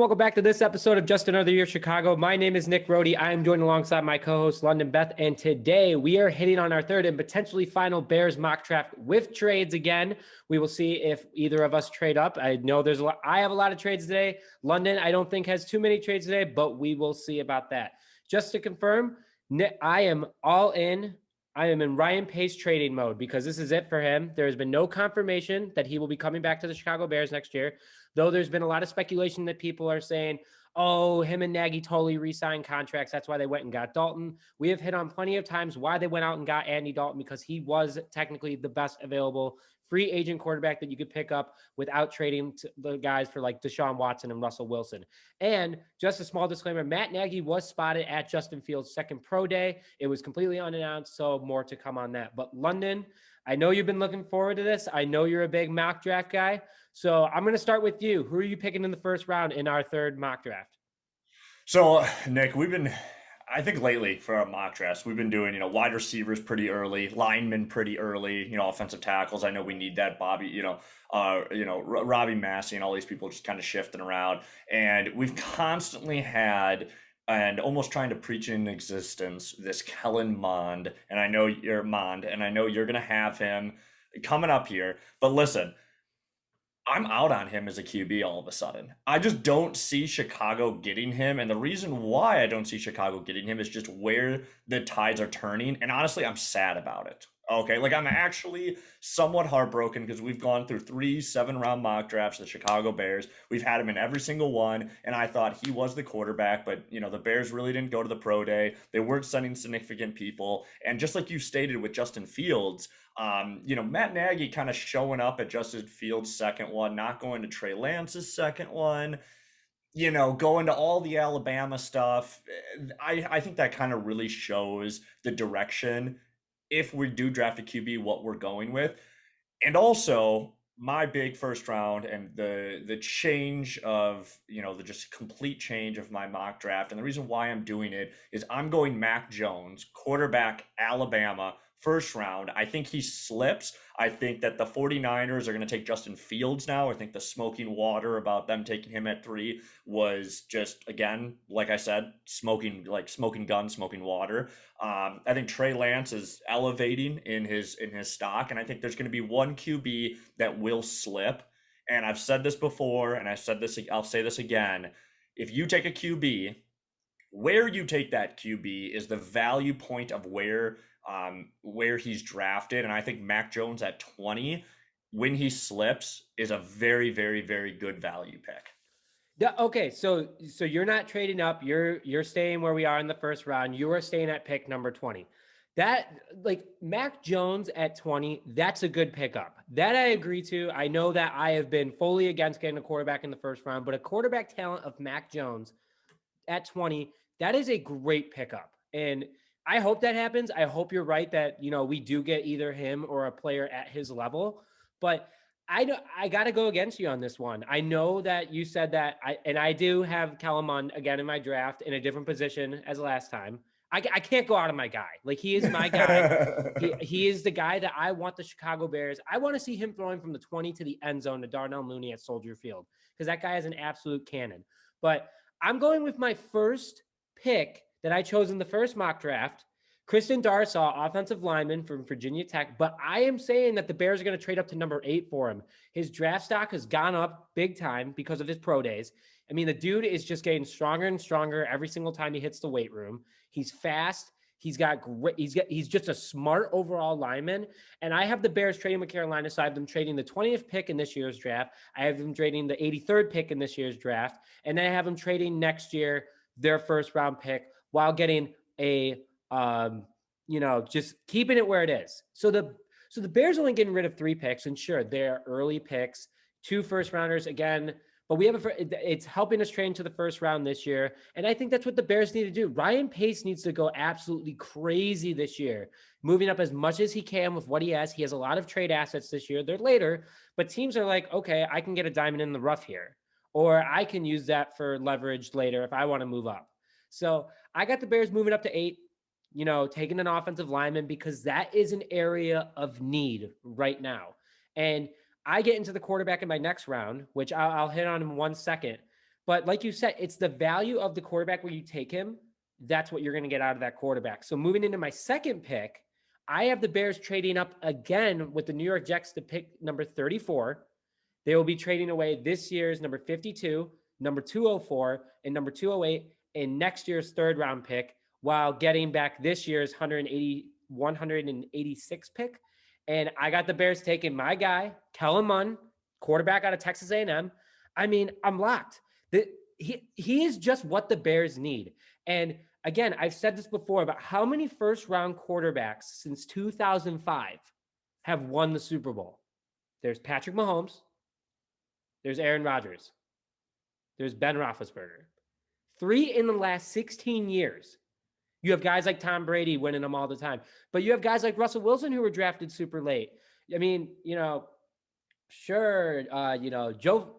welcome back to this episode of Just Another Year Chicago. My name is Nick Rohde. I am joined alongside my co-host London Beth, and today we are hitting on our third and potentially final Bears mock draft with trades again. We will see if either of us trade up. I know there's a lot. I have a lot of trades today. London, I don't think has too many trades today, but we will see about that. Just to confirm, Nick, I am all in. I am in Ryan Pace trading mode because this is it for him. There has been no confirmation that he will be coming back to the Chicago Bears next year, though there's been a lot of speculation that people are saying, oh, him and Nagy totally re-signed contracts. That's why they went and got Dalton. We have hit on plenty of times why they went out and got Andy Dalton, because he was technically the best available free agent quarterback that you could pick up without trading to the guys for like Deshaun Watson and Russell Wilson. And just a small disclaimer, Matt Nagy was spotted at Justin Fields' second pro day. It was completely unannounced, so more to come on that. But London, I know you've been looking forward to this. I know you're a big mock draft guy. So I'm going to start with you. Who are you picking in the first round in our third mock draft? So, Nick, I think lately for our mock drafts, we've been doing, wide receivers pretty early, linemen pretty early, offensive tackles. I know we need that Robbie Massey and all these people just kind of shifting around. And we've constantly had, and almost trying to preach in existence, this Kellen Mond. And I know you're going to have him coming up here. But listen, I'm out on him as a QB all of a sudden. I just don't see Chicago getting him. And the reason why I don't see Chicago getting him is just where the tides are turning. And honestly, I'm sad about it. Okay, I'm actually somewhat heartbroken because we've gone through 3 7-round mock drafts, the Chicago Bears. We've had him in every single one, and I thought he was the quarterback, but, the Bears really didn't go to the pro day. They weren't sending significant people. And just like you stated with Justin Fields, Matt Nagy kind of showing up at Justin Fields' second one, not going to Trey Lance's second one, going to all the Alabama stuff. I think that kind of really shows the direction, if we do draft a QB, what we're going with. And also my big first round and the change of, the just complete change of my mock draft. And the reason why I'm doing it is I'm going Mac Jones, quarterback, Alabama, first round. I think he slips. I think that the 49ers are going to take Justin Fields now. I think the smoking water about them taking him at 3 was just, again, like I said, smoking gun, smoking water. I think Trey Lance is elevating in his stock, and I think there's going to be one QB that will slip. And I've said this before, and I'll say this again. If you take a QB, where you take that QB is the value point of where he's drafted. And I think Mac Jones at 20, when he slips, is a very, very, very good value pick. Yeah, okay, so you're not trading up. You're staying where we are in the first round. You are staying at pick number 20. That, Mac Jones at 20, that's a good pickup. That I agree to. I know that I have been fully against getting a quarterback in the first round, but a quarterback talent of Mac Jones at 20, that is a great pickup. And I hope that happens. I hope you're right that, we do get either him or a player at his level. But I got to go against you on this one. I know that you said that, I do have Kellen Mond again in my draft in a different position as last time. I can't go out of my guy. He is my guy. he is the guy that I want the Chicago Bears. I want to see him throwing from the 20 to the end zone to Darnell Mooney at Soldier Field, because that guy is an absolute cannon. But I'm going with my first pick that I chose in the first mock draft, Christian Darrisaw, offensive lineman from Virginia Tech. But I am saying that the Bears are going to trade up to number 8 for him. His draft stock has gone up big time because of his pro days. I mean, the dude is just getting stronger and stronger every single time he hits the weight room. He's fast. He's just a smart overall lineman. And I have the Bears trading with Carolina, so I have them trading the 20th pick in this year's draft. I have them trading the 83rd pick in this year's draft. And then I have them trading next year their first round pick while getting a just keeping it where it is. So the Bears only getting rid of 3 picks, and sure, they're early picks, 2 first rounders again, but it's helping us train to the first round this year. And I think that's what the Bears need to do. Ryan Pace needs to go absolutely crazy this year, moving up as much as he can with what he has. He has a lot of trade assets this year. They're later, but teams are like, okay, I can get a diamond in the rough here, or I can use that for leverage later if I want to move up. So I got the Bears moving up to 8, taking an offensive lineman, because that is an area of need right now. And I get into the quarterback in my next round, which I'll hit on in 1 second. But like you said, it's the value of the quarterback where you take him. That's what you're going to get out of that quarterback. So moving into my second pick, I have the Bears trading up again with the New York Jets to pick number 34. They will be trading away this year's number 52, number 204, and number 208 in next year's third round pick, while getting back this year's 186 pick. And I got the Bears taking my guy, Kellen Mond, quarterback out of Texas A&M. I mean, I'm locked. He is just what the Bears need. And again, I've said this before, but how many first round quarterbacks since 2005 have won the Super Bowl? There's Patrick Mahomes. There's Aaron Rodgers. There's Ben Roethlisberger. 3 in the last 16 years. You have guys like Tom Brady winning them all the time. But you have guys like Russell Wilson who were drafted super late. I mean, sure, Joe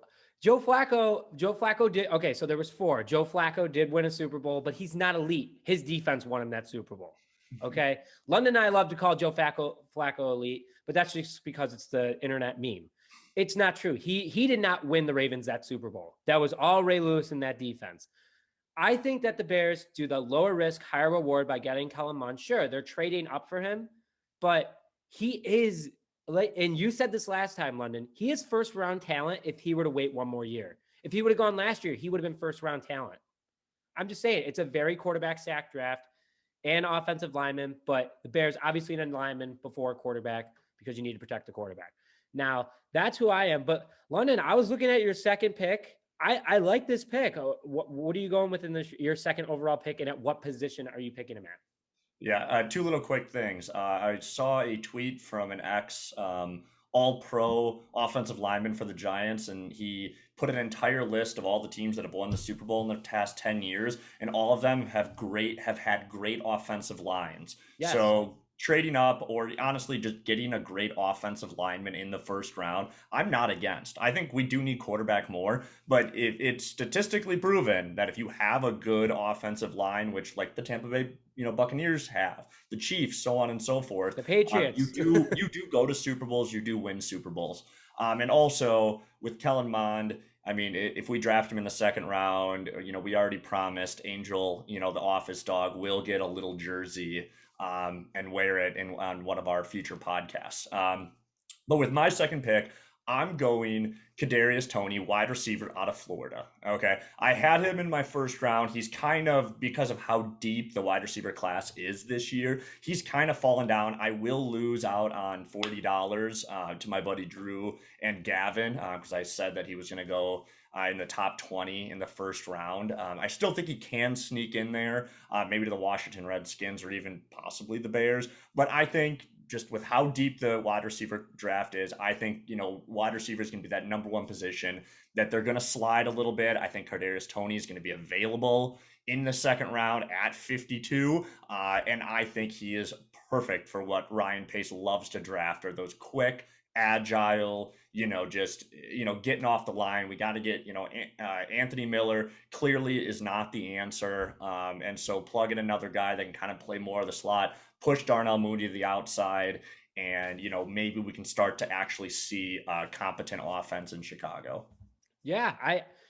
Flacco did. Okay, so there was 4. Joe Flacco did win a Super Bowl, but he's not elite. His defense won him that Super Bowl. Okay. London and I love to call Joe Flacco elite, but that's just because it's the internet meme. It's not true. He did not win the Ravens that Super Bowl. That was all Ray Lewis in that defense. I think that the Bears do the lower risk, higher reward by getting Kellen Mond. Sure, they're trading up for him, but he is, and you said this last time, London, he is first round talent if he were to wait one more year. If he would have gone last year, he would have been first round talent. I'm just saying, it's a very quarterback sack draft and offensive lineman, but the Bears obviously need a lineman before quarterback because you need to protect the quarterback. Now, that's who I am. But London, I was looking at your second pick. I like this pick. What are you going with in your second overall pick, and at what position are you picking him at? Yeah, 2 little quick things. I saw a tweet from an all-pro offensive lineman for the Giants, and he put an entire list of all the teams that have won the Super Bowl in the past 10 years, and all of them have had great offensive lines. Yes. So trading up, or honestly just getting a great offensive lineman in the first round, I'm not against. I think we do need quarterback more, but it's statistically proven that if you have a good offensive line, which like the Tampa Bay Buccaneers have, the Chiefs, so on and so forth, the Patriots, you do go to Super Bowls, you do win Super Bowls. And also with Kellen Mond, I mean, if we draft him in the second round, we already promised Angel, the office dog, will get a little jersey and wear it on one of our future podcasts. But with my second pick, I'm going Kadarius Toney, wide receiver out of Florida. Okay. I had him in my first round. He's kind of, because of how deep the wide receiver class is this year, he's kind of fallen down. I will lose out on $40 to my buddy Drew and Gavin because I said that he was going to go in the top 20 in the first round. I still think he can sneak in there, maybe to the Washington Redskins or even possibly the Bears. But I think just with how deep the wide receiver draft is, I think, wide receivers can be that number one position that they're going to slide a little bit. I think Kadarius Toney is going to be available in the second round at 52. And I think he is perfect for what Ryan Pace loves to draft, are those quick, agile, getting off the line. We got to get, Anthony Miller clearly is not the answer. And so plug in another guy that can kind of play more of the slot, push Darnell Mooney to the outside, and, maybe we can start to actually see a competent offense in Chicago. Yeah,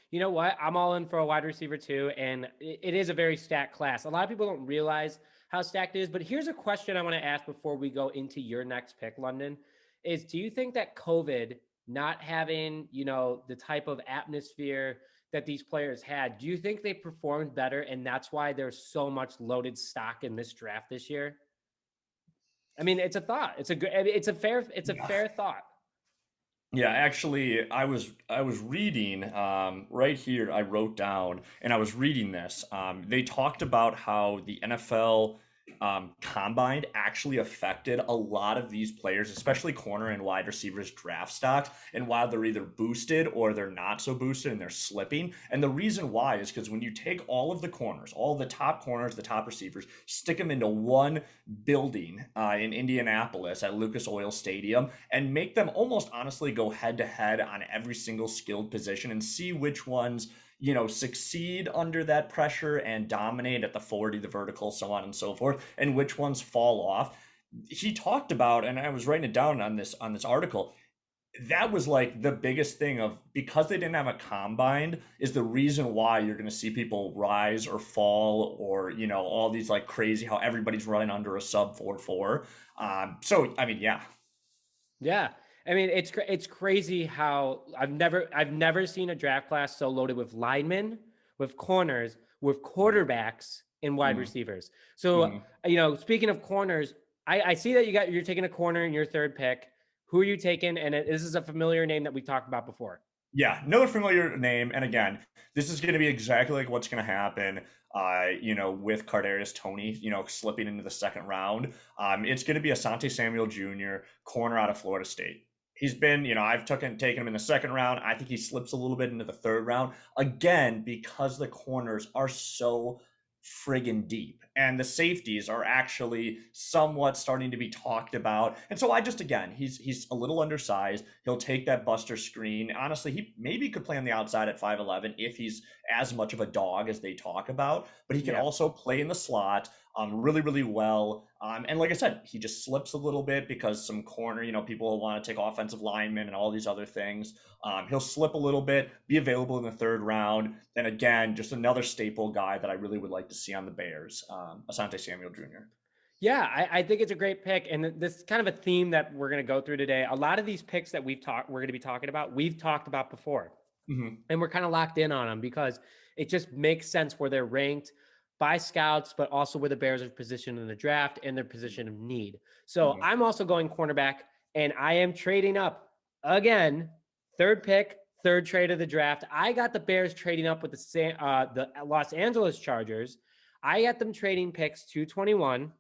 you know what? I'm all in for a wide receiver too. And it is a very stacked class. A lot of people don't realize how stacked it is, but here's a question I want to ask before we go into your next pick, London, is do you think that COVID not having, the type of atmosphere that these players had, do you think they performed better? And that's why there's so much loaded stock in this draft this year? I mean, it's a thought. It's a fair thought. Yeah, actually, I was reading right here. I wrote down, and I was reading this. They talked about how the NFL combine actually affected a lot of these players, especially corner and wide receivers draft stocks, and while they're either boosted or they're not so boosted and they're slipping. And the reason why is because when you take all of the corners, all the top corners, the top receivers, stick them into one building in Indianapolis at Lucas Oil Stadium and make them almost honestly go head to head on every single skilled position and see which ones succeed under that pressure and dominate at the 40, the vertical, so on and so forth, and which ones fall off. He talked about, and I was writing it down on this article, that was like the biggest thing of because they didn't have a combine is the reason why you're going to see people rise or fall or all these like crazy how everybody's running under a sub 4.4. So I mean, yeah. Yeah. I mean, it's crazy how I've never seen a draft class so loaded with linemen, with corners, with quarterbacks and wide Mm-hmm. receivers. So, Mm-hmm. speaking of corners, I see that you're taking a corner in your third pick. Who are you taking? And this is a familiar name that we talked about before. Yeah, another familiar name. And again, this is going to be exactly like what's going to happen, with Kadarius Toney, slipping into the second round. It's going to be Asante Samuel Jr., corner out of Florida State. He's been, I've taken him in the second round. I think he slips a little bit into the third round again because the corners are so friggin' deep and the safeties are actually somewhat starting to be talked about. And so I just again, he's a little undersized. He'll take that buster screen. Honestly, he maybe could play on the outside at 5'11 if he's as much of a dog as they talk about, but he can Yeah. also play in the slot really, really well. And like I said, he just slips a little bit because some corner, people will want to take offensive linemen and all these other things. He'll slip a little bit, be available in the third round. And again, just another staple guy that I really would like to see on the Bears, Asante Samuel Jr. Yeah, I think it's a great pick. And this is kind of a theme that we're going to go through today. A lot of these picks that we're going to be talking about, we've talked about before. Mm-hmm. And we're kind of locked in on them because it just makes sense where they're ranked by scouts, but also where the Bears are positioned in the draft and their position of need. So Mm-hmm. I'm also going cornerback, and I am trading up again, third pick, third trade of the draft. I got the Bears trading up with the Los Angeles Chargers. I got them trading picks 221,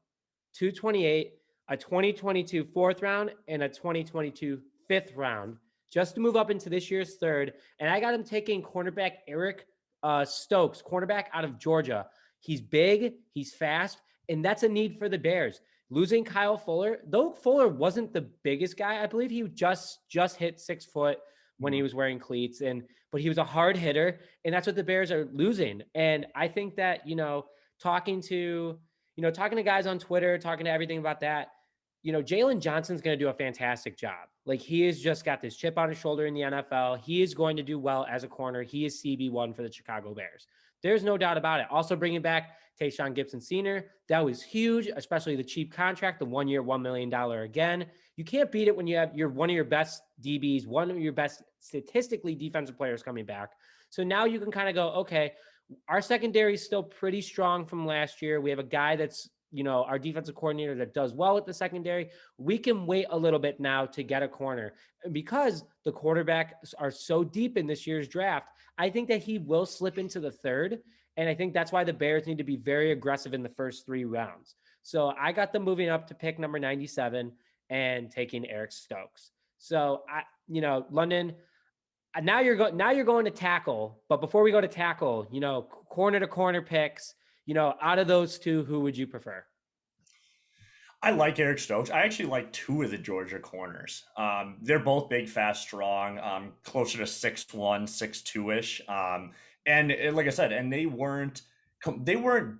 228, a 2022 fourth round, and a 2022 fifth round just to move up into this year's third. And I got him taking cornerback Eric Stokes, cornerback out of Georgia. He's big, he's fast, and that's a need for the Bears. Losing Kyle Fuller, though Fuller wasn't the biggest guy, I believe he just hit 6 foot when he Mm-hmm. was wearing cleats, but he was a hard hitter, and that's what the Bears are losing. And I think that talking to talking to guys on Twitter, talking to everything about that, Jalen Johnson's going to do a fantastic job. Like he has just got this chip on his shoulder in the NFL. He is going to do well as a corner. He is CB1 for the Chicago Bears. There's no doubt about it. Also bringing back Tayshaun Gibson Sr. That was huge, especially the cheap contract, the 1 year, $1 million again. You can't beat it when you're one of your best DBs, one of your best statistically defensive players coming back. So now you can kind of go, okay, our secondary is still pretty strong from last year. We have a guy that's, our defensive coordinator that does well with the secondary. We can wait a little bit now to get a corner. And because the quarterbacks are so deep in this year's draft, I think that he will slip into the third. And I think that's why the Bears need to be very aggressive in the first 3 rounds. So I got them moving up to pick number 97 and taking Eric Stokes. So London, now you're going to tackle, but before we go to tackle, corner to corner picks, out of those two, who would you prefer? I like Eric Stokes. I actually like 2 of the Georgia corners. They're both big, fast, strong, closer to 6'1", 6'2"-ish. And like I said, and they weren't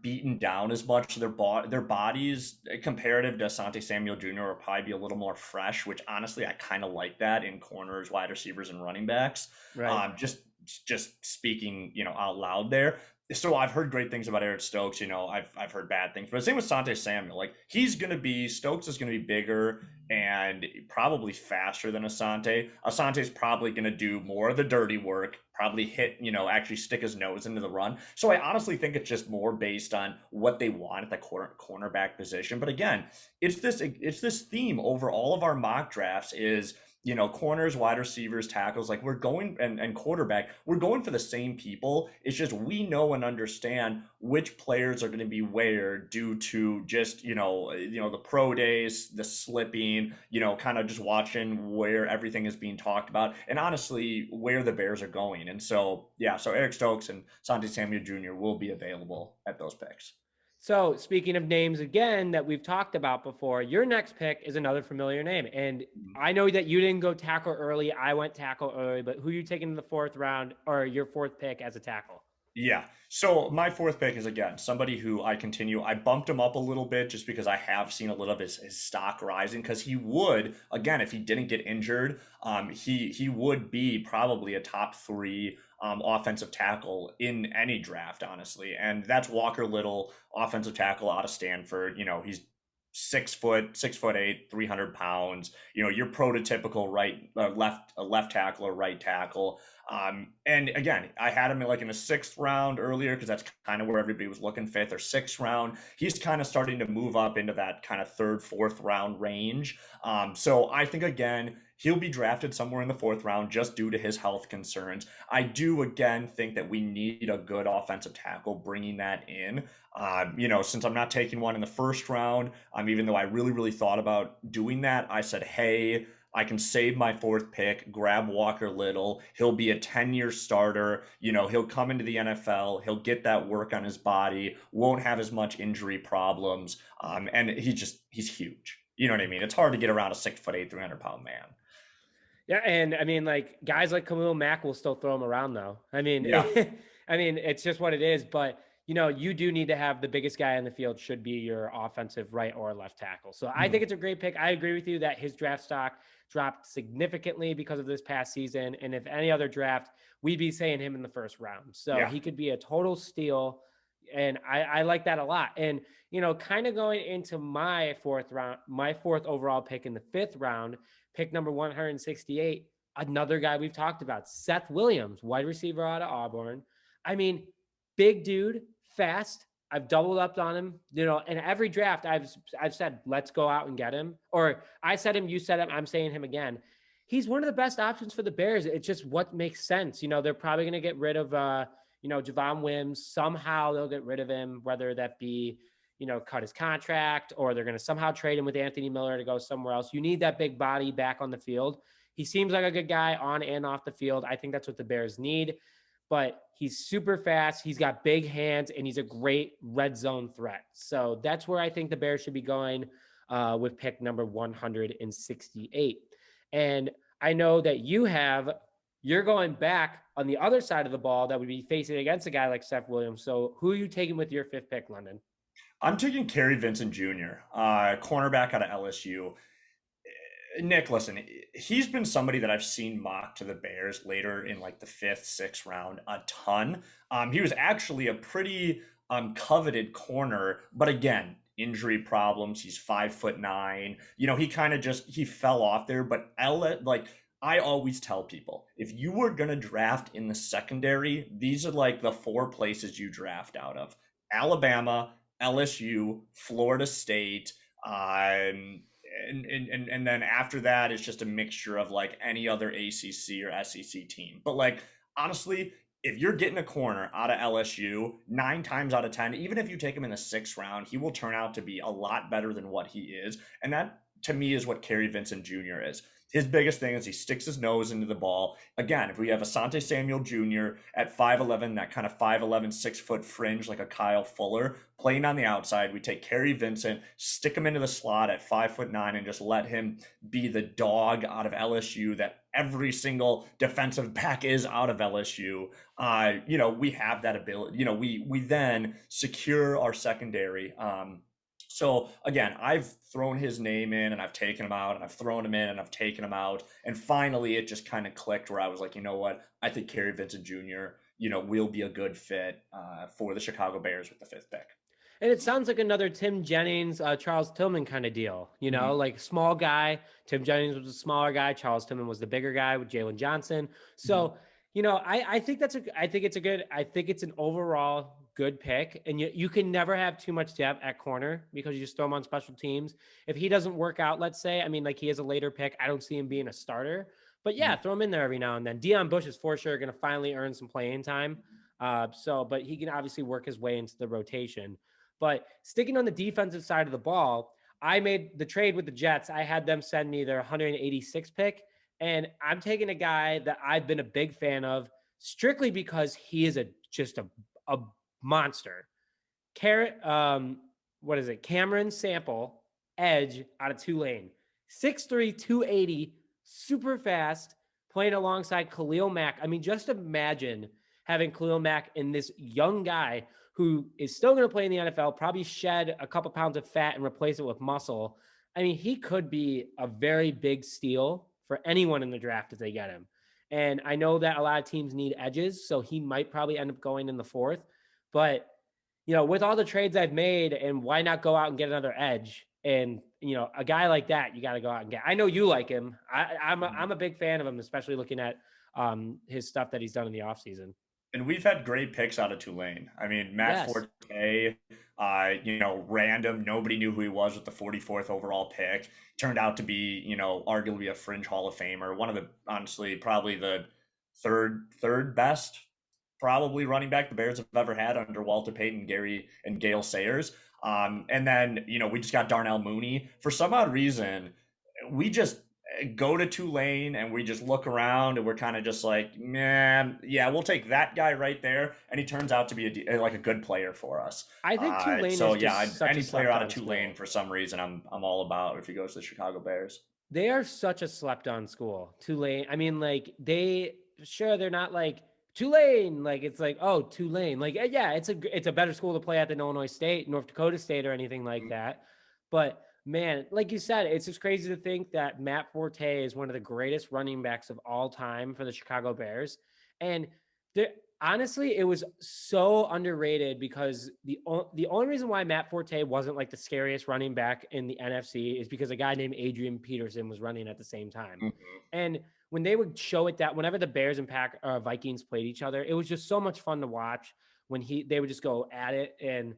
beaten down as much. Their bodies, comparative to Asante Samuel Jr., will probably be a little more fresh, which honestly I kind of like that in corners, wide receivers, and running backs. Right. Just speaking, out loud there. So I've heard great things about Eric Stokes. I've heard bad things, but same with Asante Samuel. Like Stokes is going to be bigger and probably faster than Asante. Asante's probably going to do more of the dirty work, probably hit, actually stick his nose into the run. So I honestly think it's just more based on what they want at the cornerback position. But again, it's this theme over all of our mock drafts is corners, wide receivers, tackles, like we're going and quarterback, we're going for the same people. It's just we know and understand which players are going to be where due to just, the pro days, the slipping, kind of just watching where everything is being talked about and honestly where the Bears are going. And so, yeah, so Eric Stokes and Asante Samuel Jr. will be available at those picks. So speaking of names again that we've talked about before, your next pick is another familiar name. And I know that you didn't go tackle early. I went tackle early, but who are you taking in the 4th round or your 4th pick as a tackle? Yeah. So my fourth pick is again somebody who I bumped him up a little bit just because I have seen a little of his stock rising because he would again if he didn't get injured, he would be probably a top three offensive tackle in any draft, honestly. And that's Walker Little, offensive tackle out of Stanford. He's 6 foot, 6'8", 300 pounds. Your prototypical left tackle or right tackle. And again, I had him in a sixth round earlier because that's kind of where everybody was looking, fifth or sixth round. He's kind of starting to move up into that kind of third, fourth round range. So I think again, he'll be drafted somewhere in the fourth round just due to his health concerns. I do again think that we need a good offensive tackle bringing that in. Since I'm not taking one in the first round, even though I really, really thought about doing that, I said, hey, I can save my fourth pick, grab Walker Little. He'll be a 10-year starter. He'll come into the NFL. He'll get that work on his body, won't have as much injury problems. And he's huge. You know what I mean? It's hard to get around a 6'8", 300-pound man. Yeah, and I mean, like guys like Khalil Mack will still throw him around, though. I mean, Yeah. I mean, it's just what it is. But you do need to have the biggest guy in the field should be your offensive right or left tackle. So I think it's a great pick. I agree with you that his draft stock dropped significantly because of this past season, and if any other draft, we'd be saying him in the first round. So Yeah. he could be a total steal, and I like that a lot. And kind of going into my fourth overall pick in the fifth round. Pick number 168, another guy we've talked about, Seth Williams, wide receiver out of Auburn. I mean, big dude, fast. I've doubled up on him. In every draft, I've said, let's go out and get him. Or I said him, you said him, I'm saying him again. He's one of the best options for the Bears. It's just what makes sense. They're probably going to get rid of, Javon Wims. Somehow they'll get rid of him, whether that be cut his contract, or they're going to somehow trade him with Anthony Miller to go somewhere else. You need that big body back on the field. He seems like a good guy on and off the field. I think that's what the Bears need, but he's super fast. He's got big hands, and he's a great red zone threat. So that's where I think the Bears should be going with pick number 168. And I know that you're going back on the other side of the ball that would be facing against a guy like Seth Williams. So who are you taking with your fifth pick, London? I'm taking Kary Vincent Jr., cornerback out of LSU. Nick, listen, he's been somebody that I've seen mocked to the Bears later in the fifth, sixth round a ton. He was actually a pretty coveted corner, but again, injury problems. He's 5'9". He kind of he fell off there. But I always tell people, if you were gonna draft in the secondary, these are the four places you draft out of: Alabama, LSU, Florida State, and then after that it's just a mixture of any other ACC or SEC team. But honestly, if you're getting a corner out of LSU, 9 times out of 10, even if you take him in the sixth round, he will turn out to be a lot better than what he is. And that to me is what Kary Vincent Jr. is. His biggest thing is he sticks his nose into the ball. Again, if we have Asante Samuel Jr. at 5'11", that kind of 5'11", 6-foot fringe like a Kyle Fuller, playing on the outside, we take Kary Vincent, stick him into the slot at 5'9", and just let him be the dog out of LSU that every single defensive back is out of LSU. We have that ability. We then secure our secondary. So again, I've thrown his name in and I've taken him out, and I've thrown him in and I've taken him out. And finally it just kind of clicked where I was like, you know what? I think Kary Vincent Jr., will be a good fit for the Chicago Bears with the fifth pick. And it sounds like another Tim Jennings, Charles Tillman kind of deal, like small guy. Tim Jennings was a smaller guy. Charles Tillman was the bigger guy with Jalen Johnson. So, I think I think it's an overall good pick. And you can never have too much depth at corner because you just throw him on special teams. If he doesn't work out, let's say, he is a later pick. I don't see him being a starter, but yeah, throw him in there every now and then. Deion Bush is for sure going to finally earn some playing time. But he can obviously work his way into the rotation. But sticking on the defensive side of the ball, I made the trade with the Jets. I had them send me their 186 pick, and I'm taking a guy that I've been a big fan of strictly because he is just a monster. What is it? Cameron Sample, edge out of Tulane. 6'3", 280, super fast, playing alongside Khalil Mack. Just imagine having Khalil Mack and this young guy who is still going to play in the NFL, probably shed a couple pounds of fat and replace it with muscle. I mean, he could be a very big steal for anyone in the draft if they get him. And I know that a lot of teams need edges, so he might probably end up going in the fourth. But, with all the trades I've made, and why not go out and get another edge? And, a guy like that, you got to go out and get. I know you like him. I'm a big fan of him, especially looking at his stuff that he's done in the offseason. And we've had great picks out of Tulane. I mean, Matt Yes. Forte, random. Nobody knew who he was with the 44th overall pick. Turned out to be, arguably a fringe Hall of Famer. One of the, honestly, probably the third best, probably running back the Bears have ever had under Walter Payton, Gary, and Gale Sayers. And then, we just got Darnell Mooney. For some odd reason, we just go to Tulane and we just look around and we're kind of just like, man, yeah, we'll take that guy right there. And he turns out to be a good player for us. I think Tulane so is yeah, just such any a player out of slept-on Tulane school. for some reason, I'm all about if he goes to the Chicago Bears. They are such a slept-on school. Tulane. I mean, like they're not like Tulane. Like it's like, oh, Tulane. Like yeah, it's a better school to play at than Illinois State, North Dakota State, or anything like that. But man, like you said, it's just crazy to think that Matt Forte is one of the greatest running backs of all time for the Chicago Bears. And honestly, it was so underrated because the only reason why Matt Forte wasn't like the scariest running back in the NFC is because a guy named Adrian Peterson was running at the same time. Mm-hmm. And when they would show it that whenever the Bears and Vikings played each other, it was just so much fun to watch when they would just go at it. And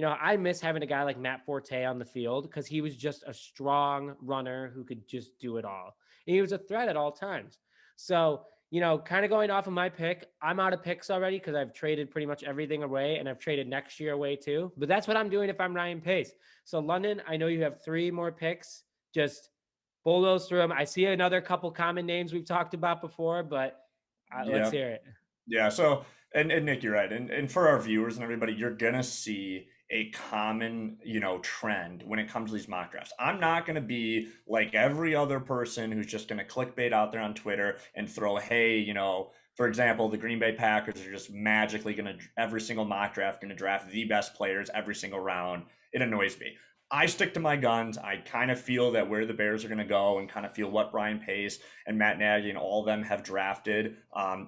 I miss having a guy like Matt Forte on the field because he was just a strong runner who could just do it all. And he was a threat at all times. So, kind of going off of my pick, I'm out of picks already because I've traded pretty much everything away and I've traded next year away too. But that's what I'm doing if I'm Ryan Pace. So, London, I know you have 3 more picks. Just bulldoze through them. I see another couple common names we've talked about before, but let's Yeah. hear it. Yeah. So, and Nick, you're right. And for our viewers and everybody, you're going to see a common, trend when it comes to these mock drafts. I'm not going to be like every other person who's just going to clickbait out there on Twitter and throw, hey, for example, the Green Bay Packers are just magically going to, every single mock draft, going to draft the best players every single round. It annoys me. I stick to my guns. I kind of feel that where the Bears are going to go and kind of feel what Brian Pace and Matt Nagy and all of them have drafted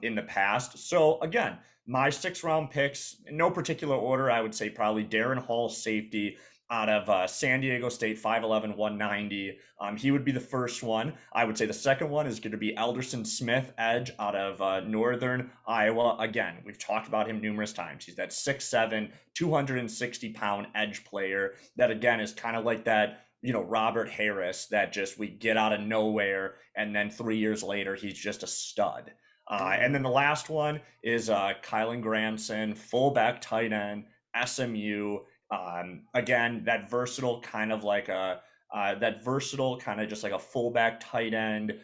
in the past. So again, my 6th-round picks, in no particular order, I would say probably Darren Hall, safety out of San Diego State, 5'11", 190. He would be the first one. I would say the second one is going to be Elerson Smith, edge out of Northern Iowa. Again, we've talked about him numerous times. He's that 6'7", 260-pound edge player that, again, is kind of like that, Robert Harris that just we get out of nowhere and then 3 years later, he's just a stud. And then the last one is Kylen Granson, fullback tight end, SMU. Again, that versatile kind of like just like a fullback tight end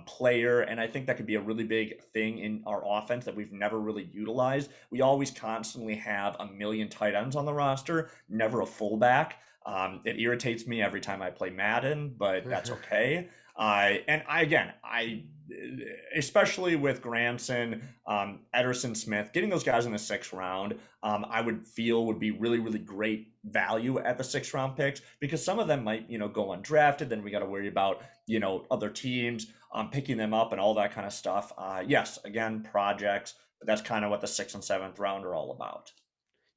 player. And I think that could be a really big thing in our offense that we've never really utilized. We always constantly have a million tight ends on the roster, never a fullback. It irritates me every time I play Madden, but that's okay. Especially with Granson, Ederson Smith, getting those guys in the 6th round, I would feel would be really, really great value at the 6th round picks because some of them might, go undrafted. Then we got to worry about, other teams picking them up and all that kind of stuff. Yes, again, projects, but that's kind of what the 6th and 7th round are all about.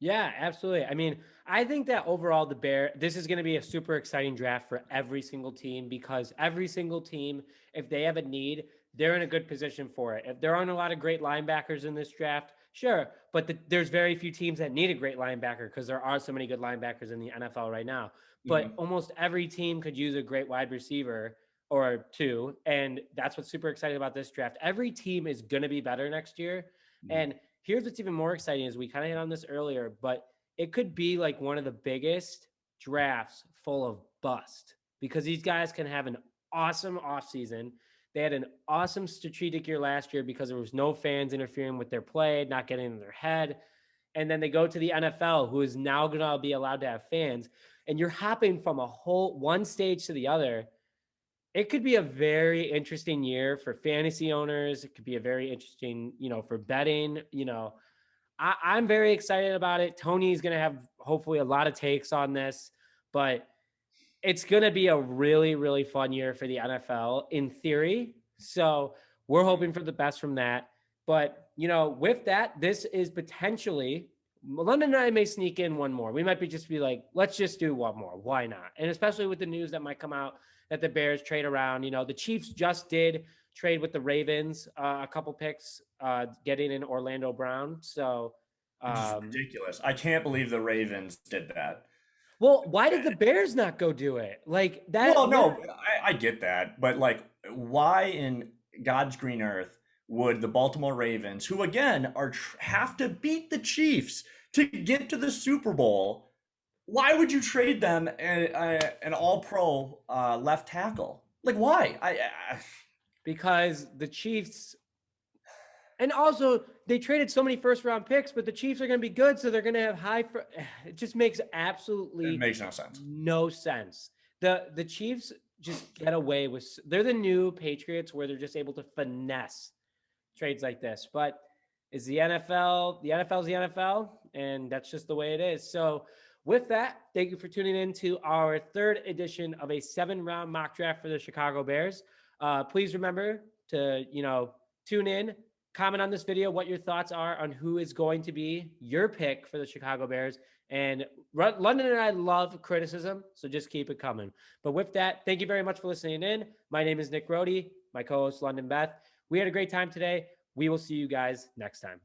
Yeah, absolutely. I mean, I think that overall this is going to be a super exciting draft for every single team because every single team, if they have a need, they're in a good position for it. If there aren't a lot of great linebackers in this draft, sure, but there's very few teams that need a great linebacker because there are so many good linebackers in the NFL right now. But almost every team could use a great wide receiver or 2, and that's what's super exciting about this draft. Every team is going to be better next year, and here's what's even more exciting is we kind of hit on this earlier, but it could be like one of the biggest drafts full of bust because these guys can have an awesome offseason. They had an awesome strategic year last year because there was no fans interfering with their play, not getting in their head. And then they go to the NFL, who is now going to be allowed to have fans. And you're hopping from one stage to the other. It could be a very interesting year for fantasy owners. It could be a very interesting, for betting, I'm very excited about it. Toney's going to have hopefully a lot of takes on this, but it's going to be a really, really fun year for the NFL in theory. So we're hoping for the best from that. But, with that, this is potentially London and I may sneak in one more. We might be like, let's just do one more. Why not? And especially with the news that might come out that the Bears trade around. The Chiefs just did trade with the Ravens, a couple picks, getting in Orlando Brown. So, Which is ridiculous. I can't believe the Ravens did that. well, why did the Bears not go do it? Like that? Well, no, I get that, but like, why in God's green earth would the Baltimore Ravens, who again have to beat the Chiefs to get to the Super Bowl, why would you trade them an All-Pro left tackle? Like, why? Because the Chiefs, and also they traded so many first round picks, but the Chiefs are going to be good, so they're going to have high. It just makes absolutely It makes no sense. No sense. The Chiefs just get away with. They're the new Patriots, where they're just able to finesse trades like this. But is the NFL? The NFL's the NFL, and that's just the way it is. So, with that, thank you for tuning in to our third edition of a 7-round mock draft for the Chicago Bears. Please remember to tune in. Comment on this video what your thoughts are on who is going to be your pick for the Chicago Bears. And London and I love criticism, so just keep it coming. But with that, thank you very much for listening in. My name is Nick Rohde, my co-host London Beth. We had a great time today. We will see you guys next time.